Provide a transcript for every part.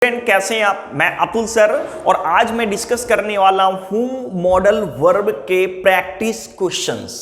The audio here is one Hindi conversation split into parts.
फ्रेंड कैसे हैं आप। मैं अतुल सर और आज मैं डिस्कस करने वाला हूं मॉडल वर्ब के प्रैक्टिस क्वेश्चंस।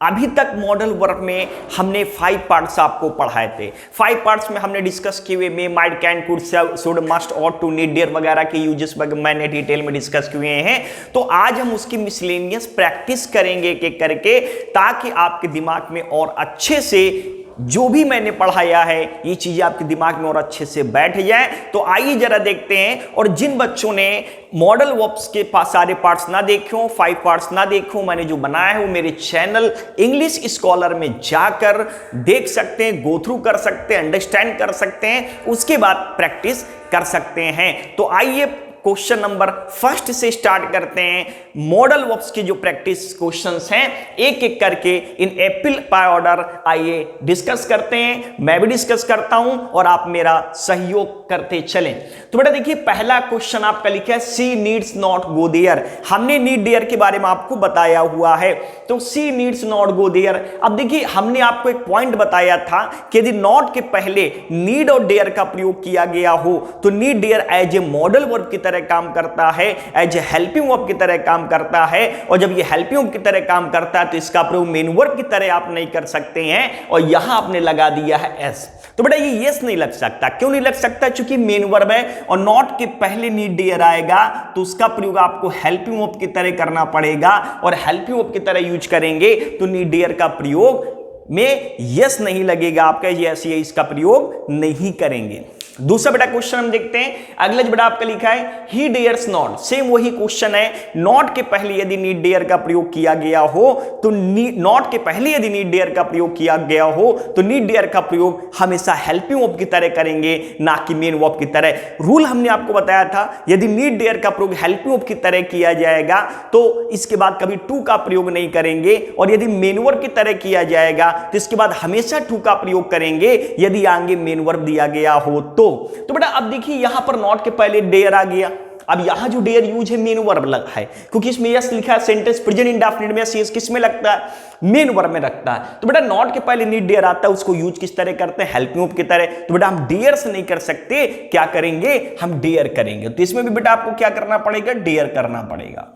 अभी तक मॉडल वर्ब में हमने 5 पार्ट्स आपको पढ़ाए थे। 5 पार्ट्स में हमने डिस्कस किए हुए में might, can, could, should, must, ought, to, need, dare वगैरह के यूजेस मैंने डिटेल में डिस्कस किए हैं। तो आज हम उसकी मिसलेनियस प्रैक्टिस करेंगे एक एक करके, ताकि आपके दिमाग में और अच्छे से जो भी मैंने पढ़ाया है ये चीजें आपके दिमाग में और अच्छे से बैठ जाए। तो आइए जरा देखते हैं। और जिन बच्चों ने मॉडल वर्ब्स के पास सारे पार्ट्स ना देखे हो, 5 पार्ट्स ना देखे हो, मैंने जो बनाया है वो मेरे चैनल इंग्लिश स्कॉलर में जाकर देख सकते हैं, गो थ्रू कर सकते हैं, अंडरस्टैंड कर सकते हैं, उसके बाद प्रैक्टिस कर सकते हैं। तो आइए क्वेश्चन नंबर फर्स्ट से स्टार्ट करते हैं। मॉडल वर्ब्स के जो प्रैक्टिस क्वेश्चंस हैं एक एक करके इन एप्पल बाय ऑर्डर आइए डिस्कस करते हैं। मैं भी डिस्कस करता हूं और आप मेरा सहयोग करते चलें। तो बेटा देखिए, पहला क्वेश्चन आपका लिखा है सी नीड्स नॉट गो देयर। हमने नीड देयर के बारे में आपको बताया हुआ है, तो सी नीड्स नॉट गो देयर। अब देखिए, हमने आपको एक पॉइंट बताया था कि यदि नॉट के पहले नीड और डेयर का प्रयोग किया गया हो तो need dare as a modal verb की तरह काम करता है, एज ए हेल्पिंग वर्ब की तरह काम करता है। और जब ये हेल्पिंग वर्ब की तरह काम करता है तो इसका प्रयोग मेन वर्ब की तरह आप नहीं कर सकते हैं, और यहां आपने लगा दिया है एस। तो बेटा ये यस नहीं लग सकता। क्यों नहीं लग सकता? क्योंकि मेन वर्ब है और नॉट के पहले नीड डेयर आएगा तो उसका प्रयोग आपको हेल्पिंग वर्ब की तरह करना पड़ेगा, और हेल्पिंग वर्ब की तरह यूज करेंगे तो नीड डेयर का प्रयोग में यस नहीं लगेगा आपका, यस ये इसका प्रयोग नहीं करेंगे। दूसरा बेटा क्वेश्चन हम देखते हैं। अगला जो बेटा आपका लिखा है ही डेयर्स नॉट, सेम वही क्वेश्चन है। नॉट के पहले यदि नीड डेयर का प्रयोग किया गया हो तो नॉट के पहले यदि नीड डेयर का प्रयोग किया गया हो तो नीड डेयर का प्रयोग हमेशा हेल्पिंग वर्ब की तरह करेंगे, ना कि मेन वर्ब की तरह। रूल हमने आपको बताया था, यदि नीड डेयर का प्रयोग हेल्पिंग वर्ब की तरह किया जाएगा तो इसके बाद कभी टू का प्रयोग नहीं करेंगे, और यदि मेन वर्ब की तरह किया जाएगा तो इसके बाद हमेशा टू का प्रयोग करेंगे यदि आगे मेन वर्ब दिया गया हो तो बेटा अब देखिए, यहां पर नॉट के पहले डेयर आ गया। अब यहां जो डेयर यूज है मेन वर्ब लगा है, क्योंकि इसमें यस लिखा है। सेंटेंस प्रेजेंट इंडेफिनिट में यस किस में लगता है? मेन वर्ब में लगता है। तो बेटा नॉट के पहले नीड डेयर आता है, उसको यूज किस तरह करते हैं? हेल्पिंग वर्ब की तरह। तो बेटा हम डेयर से नहीं कर सकते, क्या करेंगे? हम डेयर करेंगे। तो इसमें भी बेटा आपको क्या करना पड़ेगा? डेयर करना पड़ेगा।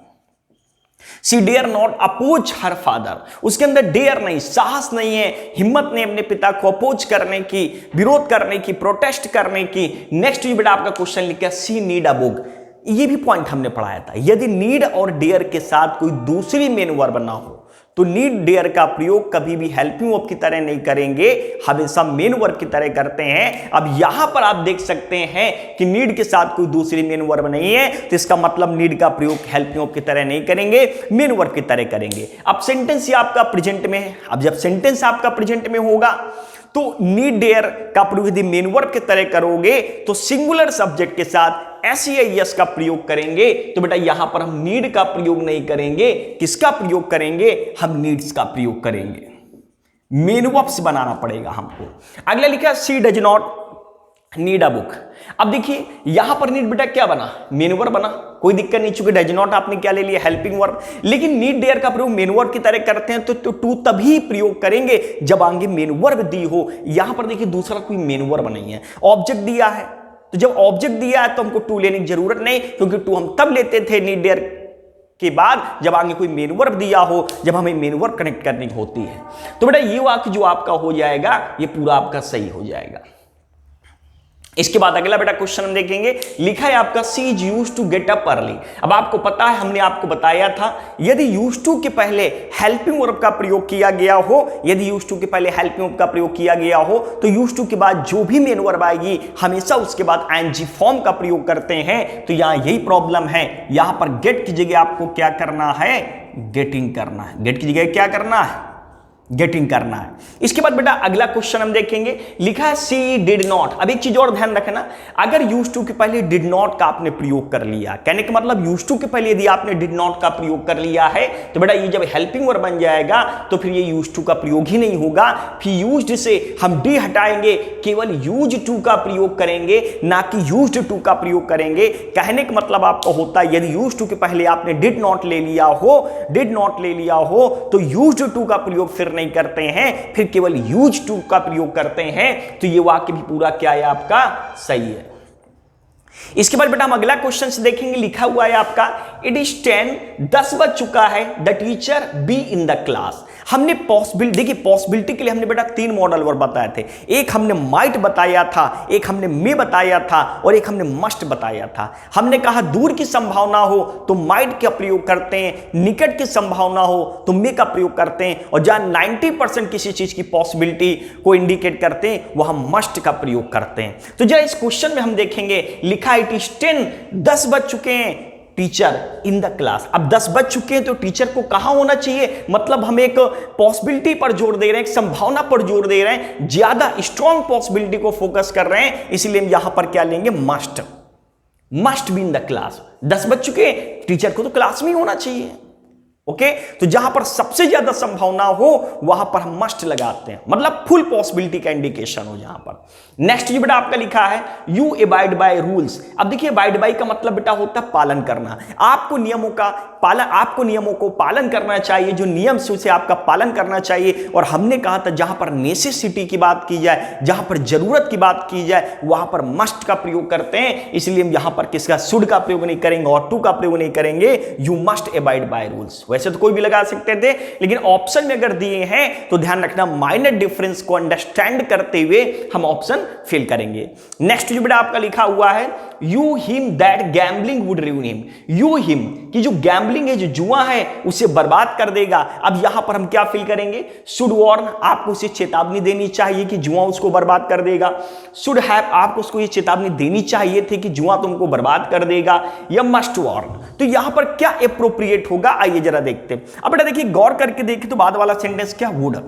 She dare not oppose her father, उसके अंदर डेयर नहीं, साहस नहीं है, हिम्मत नहीं अपने पिता को अपोज करने की, विरोध करने की, प्रोटेस्ट करने की। नेक्स्ट भी बेटा आपका क्वेश्चन लिखा सी नीड अ बुक। ये भी पॉइंट हमने पढ़ाया था, यदि नीड और डेयर के साथ कोई दूसरी मेन वर्ब ना हो तो नीड डेयर का प्रयोग कभी भी हेल्पिंग वर्ब की तरह नहीं करेंगे, हमेशा मेन वर्ब की तरह करते हैं। अब यहां पर आप देख सकते हैं कि नीड के साथ कोई दूसरी मेन वर्ब नहीं है, तो इसका मतलब नीड का प्रयोग हेल्पिंग वर्ब की तरह नहीं करेंगे, मेन वर्ब की तरह करेंगे। अब सेंटेंस ये आपका प्रेजेंट में है। अब जब सेंटेंस आपका प्रेजेंट में होगा तो नीड डेयर का प्रयोग यदि मेन वर्ब की तरह करोगे तो सिंगुलर सब्जेक्ट के साथ एस का प्रयोग करेंगे। तो बेटा यहां पर हम नीड का प्रयोग नहीं करेंगे, किसका प्रयोग करेंगे? हम नीड्स का प्रयोग करेंगे। मेन वर्ब्स बनाना पड़ेगा हमको। अगला लिखा she does not need a book. अब देखिए यहां पर नीड बेटा क्या बना? मेन वर्ब बना, कोई दिक्कत नहीं, चूंकि डज नॉट आपने क्या ले लिया? Helping verb. लेकिन नीड डेयर का प्रयोग मेन वर्ब की तरह करते हैं तो टू तभी प्रयोग करेंगे जब आगे मेन वर्ब दी हो। यहां पर देखिए दूसरा कोई मेन वर्ब नहीं है, ऑब्जेक्ट दिया है। तो जब ऑब्जेक्ट दिया है तो हमको टू लेने की जरूरत नहीं, क्योंकि टू हम तब लेते थे नीड डेयर के बाद जब आगे कोई मेन वर्ब दिया हो, जब हमें मेन वर्ब कनेक्ट करनी होती है। तो बेटा ये वाक्य जो आपका हो जाएगा ये पूरा आपका सही हो जाएगा। इसके बाद अगला बेटा क्वेश्चन हम देखेंगे। लिखा है आपका she is used to get up early. अब आपको पता है, हमने आपको बताया था, यदि यूज्ड टू के पहले हेल्पिंग वर्ब का प्रयोग किया गया हो, यदि यूज्ड टू के पहले हेल्पिंग वर्ब का प्रयोग किया गया हो तो यूज्ड टू के बाद जो भी मेन वर्ब आएगी हमेशा उसके बाद आईएनजी फॉर्म का प्रयोग करते हैं। तो यहां यही प्रॉब्लम है। यहां पर गेट की जगह आपको क्या करना है? गेटिंग करना है। गेट की जगह क्या करना है? गेटिंग करना है। इसके बाद बेटा अगला क्वेश्चन हम देखेंगे। लिखा है सी डिड नॉट। अब एक चीज और ध्यान रखना, अगर यूज टू के पहले डिड नॉट का आपने प्रयोग कर लिया, कहने का मतलब यूज टू के पहले यदि आपने डिड नॉट का प्रयोग कर लिया है तो बेटा ये जब हेल्पिंग वर्ब बन जाएगा तो फिर ये यूज टू का प्रयोग ही नहीं होगा। फिर यूज्ड से हम डी हटाएंगे, केवल यूज टू का प्रयोग करेंगे, ना कि यूज्ड टू का प्रयोग करेंगे। कहने का मतलब आपका होता है यदि यूज टू के पहले आपने डिड नॉट ले लिया हो, डिड नॉट ले लिया हो तो यूज्ड टू का प्रयोग फिर नहीं करते हैं, फिर केवल यूज टू का प्रयोग करते हैं। तो ये वाक्य भी पूरा क्या है? आपका सही है। इसके बाद बेटा हम अगला क्वेश्चन से देखेंगे, लिखा हुआ है आपका इट इज 10 बज चुका है, the teacher be in the class. हमने पॉसिबिलिटी, देखिए पॉसिबिलिटी के लिए हमने बेटा 3 मॉडल वर्ब बताए थे, एक हमने माइट बताया था, एक हमने मे बताया था और एक हमने मस्ट बताया था। हमने कहा दूर की संभावना हो तो माइट का प्रयोग करते हैं, निकट की संभावना हो तो मे का प्रयोग करते हैं, और जहां 90% किसी चीज की पॉसिबिलिटी को इंडिकेट करते हैं वहां मस्ट का प्रयोग करते हैं। तो जरा इस क्वेश्चन में हम देखेंगे, लिखा इट इज 10 बज चुके हैं, टीचर इन द क्लास। अब 10 बज चुके हैं तो टीचर को कहां होना चाहिए, मतलब हम एक पॉसिबिलिटी पर जोर दे रहे हैं, एक संभावना पर जोर दे रहे हैं, ज्यादा स्ट्रॉन्ग पॉसिबिलिटी को फोकस कर रहे हैं, इसलिए हम यहां पर क्या लेंगे, must be in the class. 10 बज चुके हैं, टीचर को तो क्लास में ही होना चाहिए। ओके, तो जहां पर सबसे ज्यादा संभावना हो वहां पर हम मस्ट लगाते हैं, मतलब फुल पॉसिबिलिटी का इंडिकेशन हो जहां पर। नेक्स्ट जो बेटा आपका लिखा है यू अबाइड बाय रूल्स। अब देखिए अबाइड बाय का मतलब बेटा होता है पालन करना। आपको नियमों को पालन करना चाहिए, जो नियम से उसे आपका पालन करना चाहिए। और हमने कहा था जहां पर नेसेसिटी की बात की जाए, जहां पर जरूरत की बात की जाए, वहां पर मस्ट का प्रयोग करते हैं, इसलिए हम यहां पर किसका, शुड का प्रयोग नहीं करेंगे और टू का प्रयोग नहीं करेंगे, you must abide by rules. वैसे तो कोई भी लगा सकते थे, लेकिन ऑप्शन में अगर दिए हैं तो ध्यान रखना माइनर डिफरेंस को अंडरस्टैंड करते हुए हम ऑप्शन फिल करेंगे। नेक्स्ट जो बेटा आपका लिखा हुआ है you him that gambling would ruin him। You him कि जो गैम्बलिंग है, जो जुआ है, उसे बर्बाद कर देगा। अब यहां पर हम क्या फिल करेंगे, शुड वार्न, आपको उसे चेतावनी देनी चाहिए कि जुआ उसको बर्बाद कर देगा। शुड हैव, आपको उसको ये चेतावनी देनी चाहिए थी कि जुआ तुमको बर्बाद कर देगा। या मस्ट वार्न, तो यहां पर क्या एप्रोप्रिएट होगा, आइए जरा देखते हैं। अब बेटा देखिए गौर करके देखिए तो बाद वाला सेंटेंस क्या, वुड।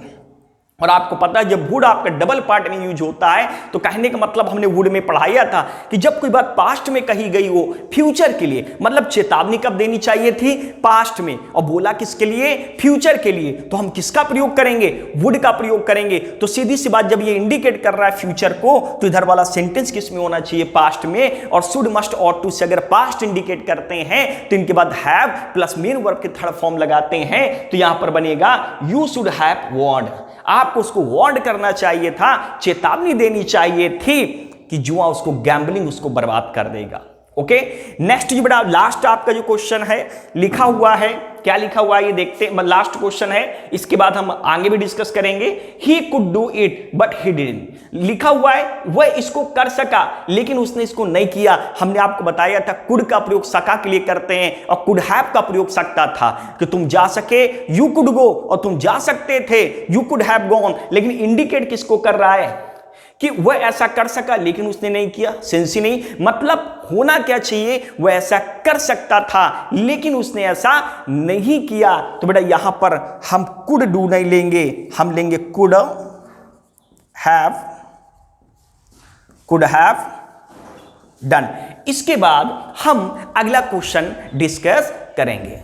और आपको पता है जब वुड आपका डबल पार्ट में यूज होता है तो कहने का मतलब हमने वुड में पढ़ाया था कि जब कोई बात पास्ट में कही गई हो फ्यूचर के लिए, मतलब चेतावनी कब देनी चाहिए थी, पास्ट में, और बोला किसके लिए, फ्यूचर के लिए, तो हम किसका प्रयोग करेंगे, वुड का प्रयोग करेंगे। तो सीधी सी बात, जब ये इंडिकेट कर रहा है फ्यूचर को तो इधर वाला सेंटेंस किस में होना चाहिए, पास्ट में। और शुड मस्ट और टू से अगर पास्ट इंडिकेट करते हैं तो इनके बाद हैव प्लस मेन वर्ब के थर्ड फॉर्म लगाते हैं तो यहां पर बनेगा यू शुड हैव वार्न्ड। आपको उसको वार्न करना चाहिए था, चेतावनी देनी चाहिए थी कि जुआ उसको, गैम्बलिंग उसको बर्बाद कर देगा। ओके, नेक्स्ट जो बेटा लास्ट आपका जो क्वेश्चन है लिखा हुआ है, क्या लिखा हुआ है ये देखते हैं। लास्ट क्वेश्चन है, इसके बाद हम आगे भी डिस्कस करेंगे। He could do it but he didn't. लिखा हुआ है वह इसको कर सका लेकिन उसने इसको नहीं किया। हमने आपको बताया था कुड का प्रयोग सका के लिए करते हैं और कुड हैव का प्रयोग सकता था कि तुम जा सके, यू कुड गो, और तुम जा सकते थे, यू कुड हैव गॉन। लेकिन इंडिकेट किसको कर रहा है कि वह ऐसा कर सका लेकिन उसने नहीं किया, सेंस ही नहीं। मतलब होना क्या चाहिए, वह ऐसा कर सकता था लेकिन उसने ऐसा नहीं किया। तो बेटा यहां पर हम कुड डू नहीं लेंगे, हम लेंगे कुड हैव डन। इसके बाद हम अगला क्वेश्चन डिस्कस करेंगे।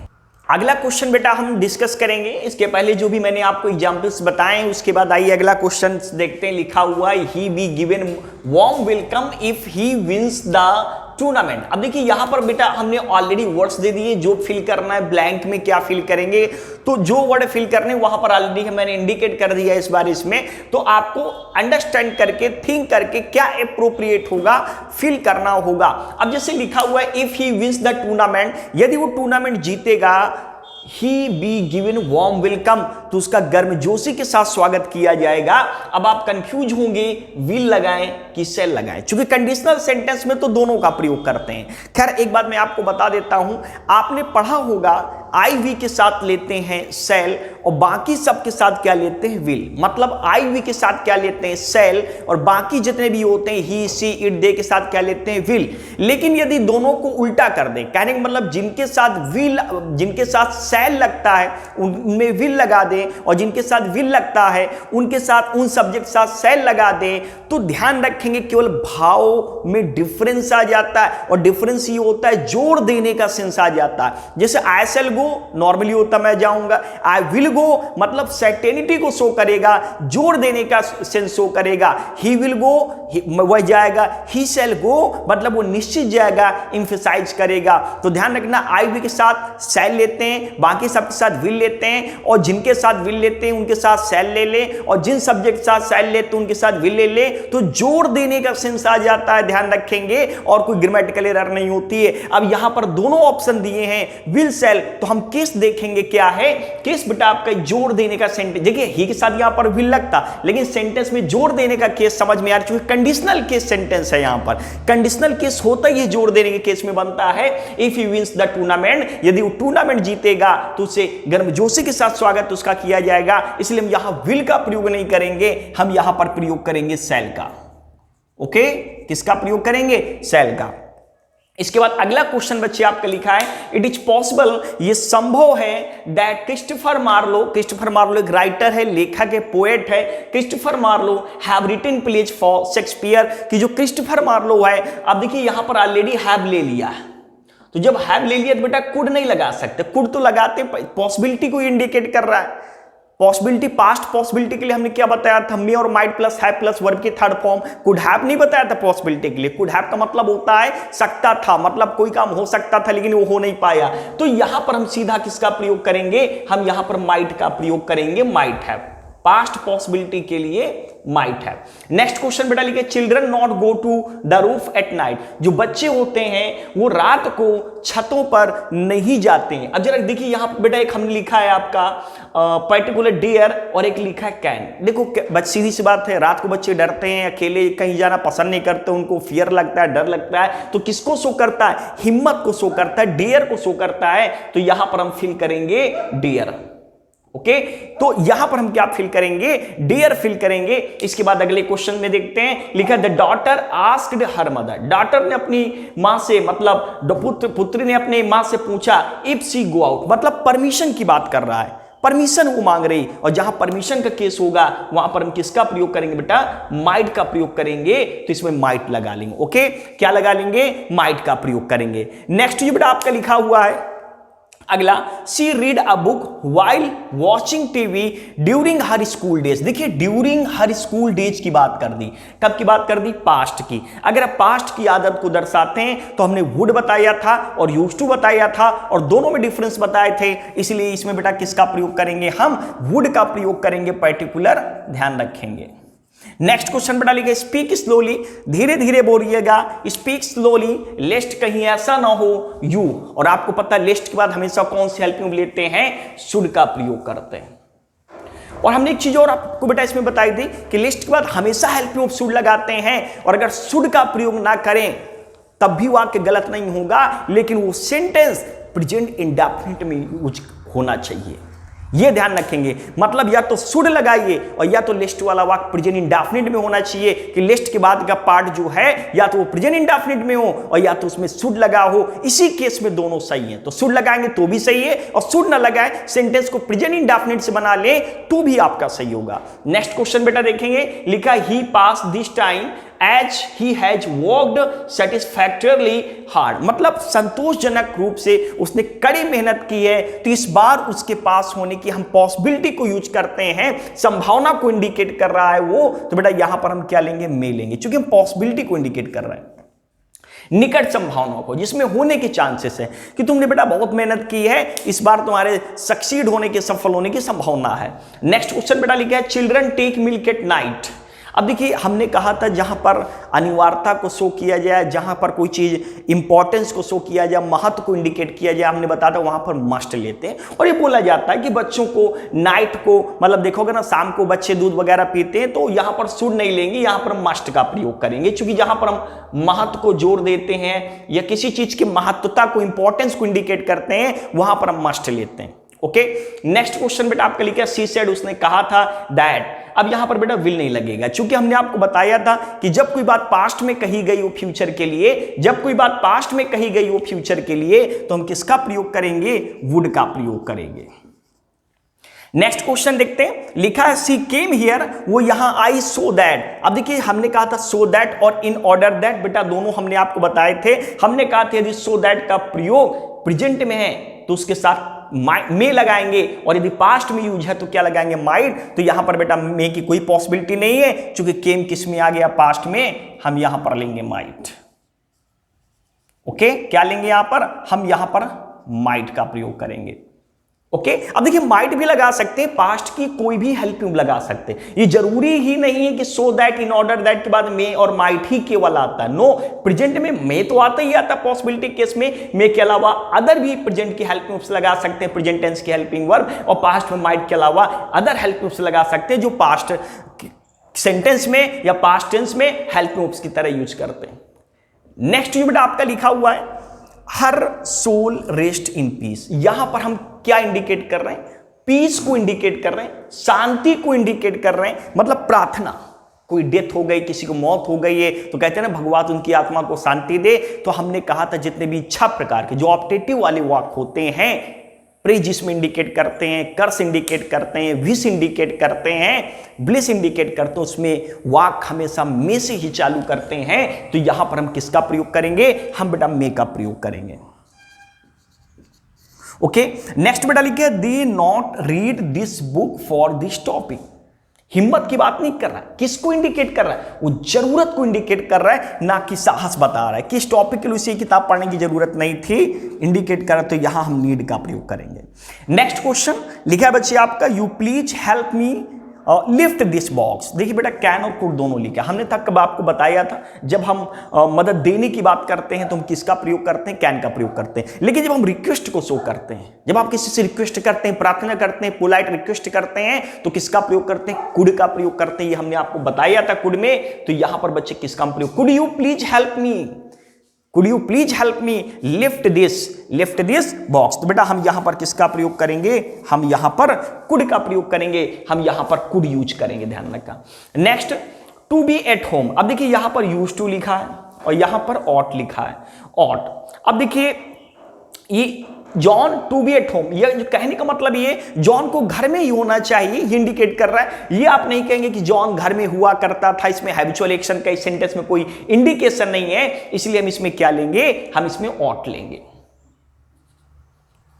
अगला क्वेश्चन बेटा हम डिस्कस करेंगे, इसके पहले जो भी मैंने आपको एग्जांपल्स बताए उसके बाद आइए अगला क्वेश्चन देखते हैं। लिखा हुआ है he be given warm welcome if he wins the tournament. अब देखिए यहां पर बेटा हमने ऑलरेडी वर्ड्स दे दिए, जो फिल करना है ब्लैंक में क्या फिल करेंगे, तो जो वर्ड फिल करने वहां पर ऑलरेडी मैंने इंडिकेट कर दिया इस बार इसमें। तो आपको अंडरस्टैंड करके, थिंक करके क्या एप्रोप्रिएट होगा फिल करना होगा। अब जैसे लिखा हुआ है if he wins the tournament, यदि वो टूर्नामेंट जीतेगा, he be given warm welcome, तो उसका गर्मजोशी के साथ स्वागत किया जाएगा। अब आप कंफ्यूज होंगे विल लगाएं कि सेल लगाएं, क्योंकि कंडीशनल सेंटेंस में तो दोनों का प्रयोग करते हैं। खैर एक बात मैं आपको बता देता हूं, आपने पढ़ा होगा आई वी के साथ लेते हैं सेल और बाकी सब के साथ क्या लेते हैं, विल। मतलब आई वी के साथ क्या लेते हैं, सेल, और बाकी जितने भी होते हैं ही सी इट दे के साथ क्या लेते हैं, विल। लेकिन यदि दोनों को उल्टा कर दें, कहने का मतलब जिनके साथ विल, जिनके साथ सेल लगता है उनमें विल लगा दें, और जिनके साथ विल लगता है उनके साथ, उन सब्जेक्ट के साथ सेल लगा दें, तो ध्यान रखेंगे केवल भाव में डिफरेंस आ जाता है। और डिफरेंस ये होता है जोड़ देने का सेंस आ जाता है। जैसे आई शैल गो नॉर्मली होता मैं जाऊंगा, आई विल गो मतलब सर्टेनिटी को शो करेगा, जोर देने का सेंस शो करेगा, ही विल गो वह जाएगा, ही शैल गो मतलब वो निश्चित जाएगा, इंफेसाइज करेगा। तो ध्यान रखना आई भी के साथ शैल लेते हैं, बाकी सब के साथ विल लेते हैं, और जिनके साथ विल लेते हैं उनके साथ शैल ले ले, और जिन सब्जेक्ट के साथ शैल लेते हैं उनके साथ विल ले ले, तो जोर देने का सेंस आ जाता है, ध्यान रखेंगे, और कोई ग्रामेटिकल एरर नहीं होती है। अब यहां पर दोनों ऑप्शन दिए हैं विल शैल, तो हम केस देखेंगे क्या है, केस बेटा आपका जोर देने का सेंटेंस, देखिए ही के साथ यहां पर विल लगता, लेकिन सेंटेंस में जोर देने का केस समझ में आ रहा है, कंडीशनल केस सेंटेंस है, यहां पर कंडीशनल केस होता ही जोर देने के केस में बनता है। If he wins the tournament, यदि वो टूर्नामेंट जीतेगा तो उसे गर्मजोशी के साथ स्वागत उसका किया जाएगा, इसलिए हम यहां विल का प्रयोग नहीं करेंगे, हम यहां पर प्रयोग करेंगे शैल का। ओके, किसका प्रयोग करेंगे, शैल का। इसके बाद अगला क्वेश्चन बच्चे आपका लिखा है, इट इज पॉसिबल, ये संभव है, दैट क्रिस्टोफर मार्लो एक राइटर है, लेखक है, पोएट है, Christopher Marlowe have written plays for Shakespeare, कि जो क्रिस्टोफर मार्लो है, अब देखिए यहां पर ऑलरेडी हैव ले लिया है, तो जब हैव ले लिया तो बेटा कुड नहीं लगा सकते, कुड तो लगाते पॉसिबिलिटी को इंडिकेट कर रहा है। पॉसिबिलिटी, पास्ट पॉसिबिलिटी के लिए हमने क्या बताया था, मे और might plus have plus verb की थर्ड फॉर्म, कुड हैव नहीं बताया था पॉसिबिलिटी के लिए। कुड हैव का मतलब होता है सकता था, मतलब कोई काम हो सकता था लेकिन वो हो नहीं पाया, तो यहां पर हम सीधा किसका प्रयोग करेंगे, हम यहां पर माइट का प्रयोग करेंगे, माइट हैव, पास्ट पॉसिबिलिटी के लिए माइट हैव। नेक्स्ट क्वेश्चन बेटा लिखे, children not go to the roof at night, जो बच्चे होते हैं वो रात को छतों पर नहीं जाते हैं। अब जरा देखिए यहां पर बेटा एक हमने लिखा है आपका पर्टिकुलर डियर और एक लिखा है कैन। देखो सीधी सी बात है, रात को बच्चे डरते हैं, अकेले कहीं जाना पसंद नहीं करते, उनको फियर लगता है, डर लगता है, तो किसको शो करता है, हिम्मत को शो करता है, डियर को शो करता है, तो यहां पर हम फिल करेंगे डियर। ओके, तो यहां पर हम क्या फिल करेंगे, डियर फिल करेंगे। इसके बाद अगले क्वेश्चन में देखते हैं, लिखा the daughter asked her mother, daughter ने अपनी मां से मतलब पुत्री ने अपने मां से पूछा, इफ सी गो आउट मतलब परमिशन की बात कर रहा है, परमिशन वो मांग रही, और जहां परमिशन का केस होगा वहां पर हम किसका प्रयोग करेंगे बेटा, माइट का प्रयोग करेंगे, तो इसमें माइट लगा लेंगे। ओके, क्या लगा लेंगे, माइट का प्रयोग करेंगे। नेक्स्ट जो बेटा आपका लिखा हुआ है अगला, she read a book while watching TV during her school days. देखिए ड्यूरिंग हर स्कूल डेज की बात कर दी, कब की बात कर दी, पास्ट की। अगर आप पास्ट की आदत को दर्शाते हैं तो हमने वुड बताया था और यूज्ड टू बताया था, और दोनों में डिफरेंस बताए थे, इसलिए इसमें बेटा किसका प्रयोग करेंगे, हम वुड का प्रयोग करेंगे, पर्टिकुलर, ध्यान रखेंगे। नेक्स्ट क्वेश्चन बेटा लिखे, स्पीक स्लोली, धीरे धीरे बोलिएगा, स्पीक स्लोली लेस्ट कहीं ऐसा ना हो यू, और आपको पता है लेस्ट के बाद हमेशा कौन सी हेल्पिंग लेते हैं, शुड का प्रयोग करते हैं। और हमने एक चीज और आपको बेटा इसमें बताई थी कि लिस्ट के बाद हमेशा हेल्पिंग ऑफ शुड लगाते हैं, और अगर शुड का प्रयोग ना करें तब भी वाक्य गलत नहीं होगा, लेकिन वो सेंटेंस प्रेजेंट इंडेफिनिट में यूज होना चाहिए, ये ध्यान रखेंगे। मतलब या तो शुड लगाइए और या तो लिस्ट वाला वाक्य प्रेजेंट इंडेफिनिट में होना चाहिए, कि लिस्ट के बाद का पार्ट जो है या तो वो प्रेजेंट इंडेफिनिट में हो और या तो उसमें शुड लगा हो। इसी केस में दोनों सही है, तो शुड लगाएंगे तो भी सही है, और शुड ना लगाए सेंटेंस को प्रेजेंट इंडेफिनिट से बना ले तो भी आपका सही होगा। नेक्स्ट क्वेश्चन बेटा देखेंगे, लिखा he pass this time as he has worked satisfactorily hard, मतलब संतोषजनक रूप से उसने कड़ी मेहनत की है, तो इस बार उसके पास होने की हम पॉसिबिलिटी को यूज करते हैं, संभावना को इंडिकेट कर रहा है वो, तो बेटा यहां पर हम क्या लेंगे, मे लेंगे, क्योंकि हम पॉसिबिलिटी को इंडिकेट कर रहे हैं, निकट संभावनाओं को जिसमें होने के चांसेस है कि तुमने बेटा बहुत मेहनत की है, इस बार तुम्हारे सक्सीड होने के, सफल होने की संभावना है। नेक्स्ट क्वेश्चन बेटा लिखा है, children take milk at night. अब देखिए हमने कहा था जहां पर अनिवार्यता को शो किया जाए, जहां पर कोई चीज इंपॉर्टेंस को शो किया जाए, महत्व को इंडिकेट किया जाए, हमने बताया था वहां पर मस्ट लेते हैं। और ये बोला जाता है कि बच्चों को नाइट को, मतलब देखोगे ना शाम को बच्चे दूध वगैरह पीते हैं, तो यहां पर शुड नहीं लेंगे, यहां पर मस्ट का प्रयोग करेंगे, क्योंकि जहां पर हम महत्व को जोर देते हैं या किसी चीज की महत्वता को, इंपॉर्टेंस को इंडिकेट करते हैं, वहां पर हम मस्ट लेते हैं। ओके, नेक्स्ट क्वेश्चन बेटा आपका लिखा, शी सेड, उसने कहा था, दैट। अब यहां पर बेटा विल नहीं लगेगा, क्योंकि हमने आपको बताया था कि जब कोई बात पास्ट में कही गई हो फ्यूचर के लिए, जब कोई बात पास्ट में कही गई हो फ्यूचर के लिए, तो हम किसका प्रयोग करेंगे, वुड का प्रयोग करेंगे। नेक्स्ट क्वेश्चन देखते हैं, लिखा है सी केम हियर, वो यहां आई सो दैट। अब देखिए हमने कहा था सो दैट और इन ऑर्डर दैट, बेटा दोनों हमने आपको बताए थे। हमने कहा था यदि सो दैट का प्रयोग प्रेजेंट में है तो उसके साथ मे लगाएंगे, और यदि पास्ट में यूज है तो क्या लगाएंगे, माइट। तो यहां पर बेटा मे की कोई पॉसिबिलिटी नहीं है, क्योंकि केम किस में आ गया, पास्ट में, हम यहां पर लेंगे माइट। ओके, क्या लेंगे यहां पर, हम यहां पर माइट का प्रयोग करेंगे। ओके, अब देखिए माइट भी लगा सकते हैं, पास्ट की कोई भी हेल्पिंग लगा सकते हैं, ये जरूरी ही नहीं है कि so that, in order that के बाद मे और माइट ही केवल आता है। नो, प्रेजेंट में मे तो आता ही आता है पॉसिबिलिटी केस में, मे के अलावा अदर भी प्रेजेंट की हेल्पिंग से लगा सकते हैं, प्रेजेंट टेंस की हेल्पिंग वर्ब, और पास्ट में माइट के अलावा अदर हेल्पिंग से लगा सकते हैं जो पास्ट सेंटेंस में या पास्ट टेंस में हेल्पिंग की तरह यूज करते हैं। नेक्स्ट जो बेटा आपका लिखा हुआ है, हर सोल रेस्ट इन पीस। यहां पर हम क्या इंडिकेट कर रहे हैं, पीस को इंडिकेट कर रहे हैं, शांति को इंडिकेट कर रहे हैं, मतलब प्रार्थना। कोई डेथ हो गई, किसी को मौत हो गई है, तो कहते हैं ना भगवान उनकी आत्मा को शांति दे। तो हमने कहा था जितने भी इच्छा प्रकार के जो ऑप्टेटिव वाले वाक होते हैं, प्रे जिसमें इंडिकेट करते हैं, कर्स इंडिकेट करते हैं, विश इंडिकेट करते हैं, ब्लिस इंडिकेट करते हैं, उसमें वाक हमेशा मे से ही चालू करते हैं। तो यहां पर हम किसका प्रयोग करेंगे, हम बेटा मे का प्रयोग करेंगे। ओके, नेक्स्ट बेटा लिखिए, they not read this book for this topic. हिम्मत की बात नहीं कर रहा है, किसको इंडिकेट कर रहा है, वो जरूरत को इंडिकेट कर रहा है, ना कि साहस बता रहा है। किस टॉपिक के लिए उसे किताब पढ़ने की जरूरत नहीं थी, इंडिकेट कर रहा है, तो यहां हम नीड का प्रयोग करेंगे। नेक्स्ट क्वेश्चन लिखा है बच्चे आपका, you please help me lift this box. देखिए बेटा कैन और कुड दोनों लिखा, हमने तक कब आपको बताया था, जब हम मदद देने की बात करते हैं तो हम किसका प्रयोग करते हैं, कैन का प्रयोग करते हैं। लेकिन जब हम रिक्वेस्ट को शो करते हैं, जब आप किसी से रिक्वेस्ट करते हैं, प्रार्थना करते हैं, पोलाइट रिक्वेस्ट करते हैं, तो किसका प्रयोग करते हैं, कुड का प्रयोग करते हैं। ये हमने आपको बताया था कुड में। तो यहां पर बच्चे किसका प्रयोग, could you please help me, could you please help me lift this box. तो बेटा हम यहां पर किसका प्रयोग करेंगे, हम यहां पर कुड का प्रयोग करेंगे, हम यहां पर कुड यूज करेंगे, ध्यान रखा। Next, to be at home. अब देखिए यहां पर यूज टू लिखा है और यहां पर ऑट लिखा है, ऑट। अब देखिए ये John to be at home, ये कहने का मतलब ये जॉन को घर में ही होना चाहिए, ये इंडिकेट कर रहा है। ये आप नहीं कहेंगे कि जॉन घर में हुआ करता था, इसमें हैबिचुअल एक्शन का इस सेंटेंस में कोई इंडिकेशन नहीं है, इसलिए हम इसमें क्या लेंगे, हम इसमें ऑट लेंगे।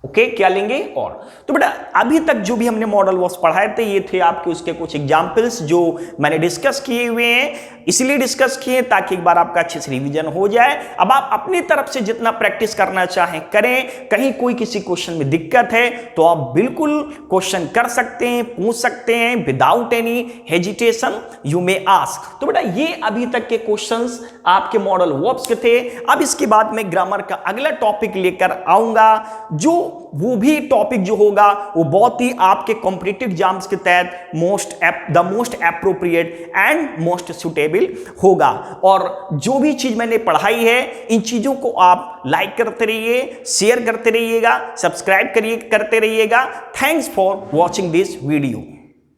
ओके, क्या लेंगे, और। तो बेटा अभी तक जो भी हमने मॉडल वर्ब्स पढ़ाए थे, ये थे आपके उसके कुछ एग्जांपल्स जो मैंने डिस्कस किए हुए हैं। इसलिए डिस्कस किए ताकि एक बार आपका अच्छे से रिवीजन हो जाए। अब आप अपनी तरफ से जितना प्रैक्टिस करना चाहें करें। कहीं कोई किसी क्वेश्चन में दिक्कत है तो आप बिल्कुल क्वेश्चन कर सकते हैं, पूछ सकते हैं, without any hesitation you may ask. तो बेटा ये अभी तक के क्वेश्चंस आपके मॉडल वर्ब्स के थे। अब इसके बाद मैं ग्रामर का अगला टॉपिक लेकर आऊंगा, जो वो भी टॉपिक जो होगा वो बहुत ही आपके कॉम्पिटिटिव एग्जाम्स के तहत the most appropriate and most suitable होगा। और जो भी चीज मैंने पढ़ाई है, इन चीजों को आप लाइक करते रहिए, शेयर करते रहिएगा, सब्सक्राइब करते रहिएगा। Thanks for watching this video.